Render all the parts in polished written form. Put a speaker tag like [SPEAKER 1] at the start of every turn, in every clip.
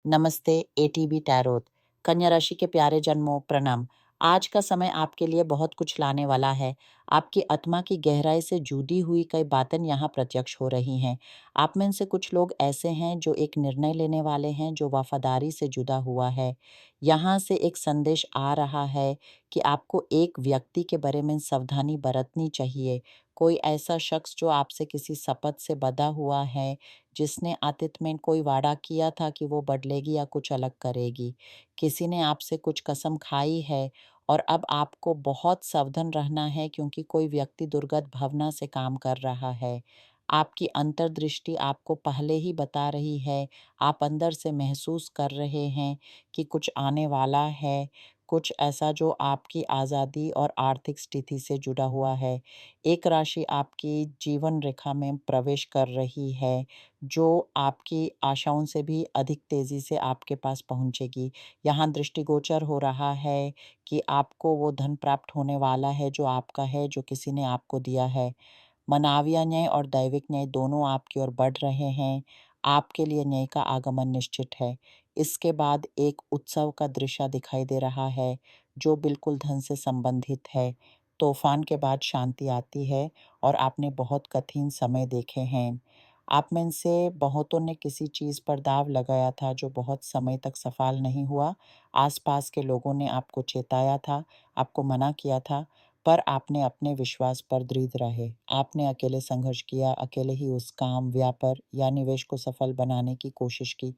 [SPEAKER 1] नमस्ते ATB tarot. कन्या राशि के प्यारे जन्मों प्रणाम। आज का समय आपके लिए बहुत कुछ लाने वाला है। आपकी आत्मा की गहराई से जुड़ी हुई कई बातें यहाँ प्रत्यक्ष हो रही हैं। आप में से कुछ लोग ऐसे हैं जो एक निर्णय लेने वाले हैं जो वफादारी से जुड़ा हुआ है। यहाँ से एक संदेश आ रहा है कि आपको एक व्यक्ति के बारे में सावधानी बरतनी चाहिए। कोई ऐसा शख्स जो आपसे किसी शपथ से बंधा हुआ है, जिसने अतीत में कोई वादा किया था कि वो बदलेगी या कुछ अलग करेगी। किसी ने आपसे कुछ कसम खाई है और अब आपको बहुत सावधान रहना है क्योंकि कोई व्यक्ति दुर्गत भावना से काम कर रहा है। आपकी अंतर्दृष्टि आपको पहले ही बता रही है, आप अंदर से महसूस कर रहे हैं कि कुछ आने वाला है, कुछ ऐसा जो आपकी आज़ादी और आर्थिक स्थिति से जुड़ा हुआ है। एक राशि आपकी जीवन रेखा में प्रवेश कर रही है, जो आपकी आशाओं से भी अधिक तेज़ी से आपके पास पहुँचेगी। यहाँ दृष्टिगोचर हो रहा है कि आपको वो धन प्राप्त होने वाला है जो आपका है, जो किसी ने आपको दिया है। मानवीय न्याय और दैविक न्याय दोनों आपकी ओर बढ़ रहे हैं। आपके लिए न्याय का आगमन निश्चित है। इसके बाद एक उत्सव का दृश्य दिखाई दे रहा है, जो बिल्कुल धन से संबंधित है। तूफान के बाद शांति आती है और आपने बहुत कठिन समय देखे हैं। आप में से बहुतों ने किसी चीज़ पर दाँव लगाया था जो बहुत समय तक सफल नहीं हुआ। आस-पास के लोगों ने आपको चेताया था, आपको मना किया था, पर आपने अपने विश्वास पर दृढ़ रहे। आपने अकेले संघर्ष किया, अकेले ही उस काम, व्यापार या निवेश को सफल बनाने की कोशिश की।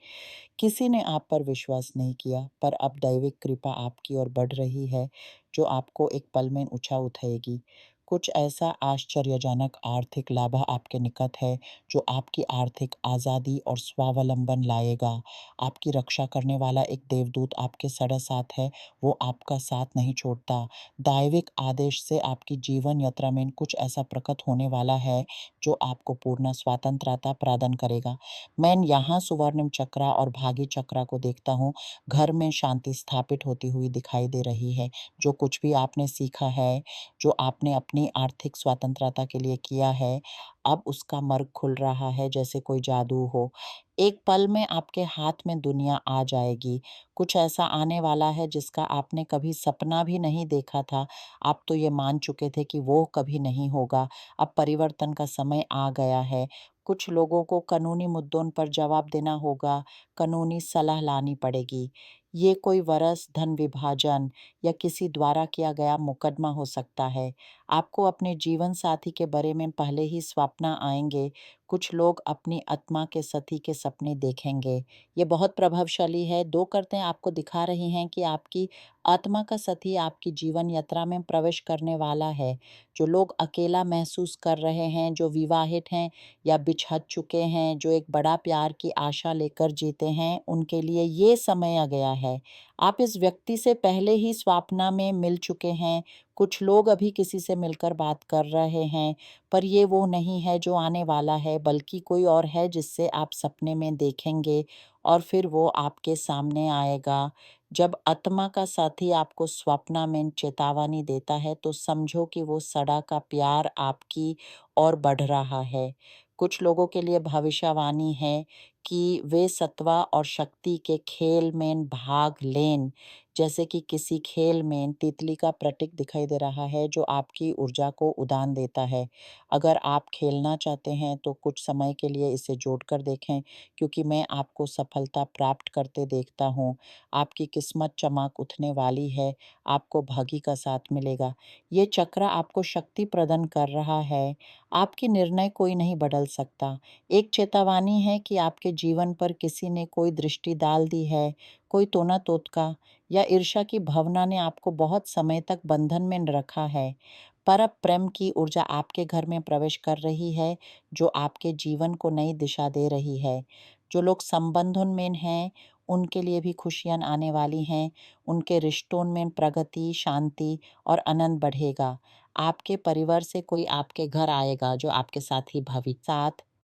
[SPEAKER 1] किसी ने आप पर विश्वास नहीं किया, पर अब दैविक कृपा आपकी ओर बढ़ रही है, जो आपको एक पल में ऊँचा उठाएगी। कुछ ऐसा आश्चर्यजनक आर्थिक लाभ आपके निकट है, जो आपकी आर्थिक आज़ादी और स्वावलंबन लाएगा। आपकी रक्षा करने वाला एक देवदूत आपके साढ़े साथ है, वो आपका साथ नहीं छोड़ता। दैविक आदेश से आपकी जीवन यात्रा में कुछ ऐसा प्रकट होने वाला है, जो आपको पूर्ण स्वतंत्रता प्रदान करेगा। मैं यहाँ सुवर्णिम चक्र और भागी चक्र को देखता हूँ। घर में शांति स्थापित होती हुई दिखाई दे रही है। जो कुछ भी आपने सीखा है, जो आपने अपनी आर्थिक स्वतंत्रता के लिए किया है, अब उसका मार्ग खुल रहा है जैसे कोई जादू हो। एक पल में आपके हाथ में दुनिया आ जाएगी। कुछ ऐसा आने वाला है जिसका आपने कभी सपना भी नहीं देखा था। आप तो ये मान चुके थे कि वो कभी नहीं होगा। अब परिवर्तन का समय आ गया है। कुछ लोगों को कानूनी मुद्दों पर जवाब देना होगा, कानूनी सलाह लानी पड़ेगी। ये कोई वरस, धन विभाजन या किसी द्वारा किया गया मुकदमा हो सकता है। आपको अपने जीवन साथी के बारे में पहले ही स्वप्न आएंगे। कुछ लोग अपनी आत्मा के साथी के सपने देखेंगे। ये बहुत प्रभावशाली है। दो करतें आपको दिखा रही हैं कि आपकी आत्मा का साथी आपकी जीवन यात्रा में प्रवेश करने वाला है। जो लोग अकेला महसूस कर रहे हैं, जो विवाहित हैं या बिछड़ चुके हैं, जो एक बड़ा प्यार की आशा लेकर जीते हैं, उनके लिए ये समय आ गया है। आप इस व्यक्ति से पहले ही स्वप्न में मिल चुके हैं। कुछ लोग अभी किसी से मिलकर बात कर रहे हैं, पर ये वो नहीं है जो आने वाला है, बल्कि कोई और है जिससे आप सपने में देखेंगे और फिर वो आपके सामने आएगा। जब आत्मा का साथी आपको स्वप्न में चेतावनी देता है, तो समझो कि वो सदा का प्यार आपकी ओर बढ़ रहा है। कुछ लोगों के लिए भविष्यवाणी है कि वे सत्व और शक्ति के खेल में भाग लें। जैसे कि किसी खेल में तितली का प्रतीक दिखाई दे रहा है जो आपकी ऊर्जा को उड़ान देता है। अगर आप खेलना चाहते हैं तो कुछ समय के लिए इसे जोड़कर देखें, क्योंकि मैं आपको सफलता प्राप्त करते देखता हूँ। आपकी किस्मत चमक उठने वाली है, आपको भाग्य का साथ मिलेगा। ये चक्र आपको शक्ति प्रदान कर रहा है। आपके निर्णय कोई नहीं बदल सकता। एक चेतावनी है कि आपके जीवन पर किसी ने कोई दृष्टि डाल दी है, कोई टोना टोटका या ईर्ष्या की भावना ने आपको बहुत समय तक बंधन में रखा है। पर अब प्रेम की ऊर्जा आपके घर में प्रवेश कर रही है, जो आपके जीवन को नई दिशा दे रही है। जो लोग संबंधों में हैं, उनके लिए भी खुशियाँ आने वाली हैं। उनके रिश्तों में प्रगति, शांति और आनंद बढ़ेगा। आपके परिवार से कोई आपके घर आएगा जो आपके साथ ही भविष्य साथ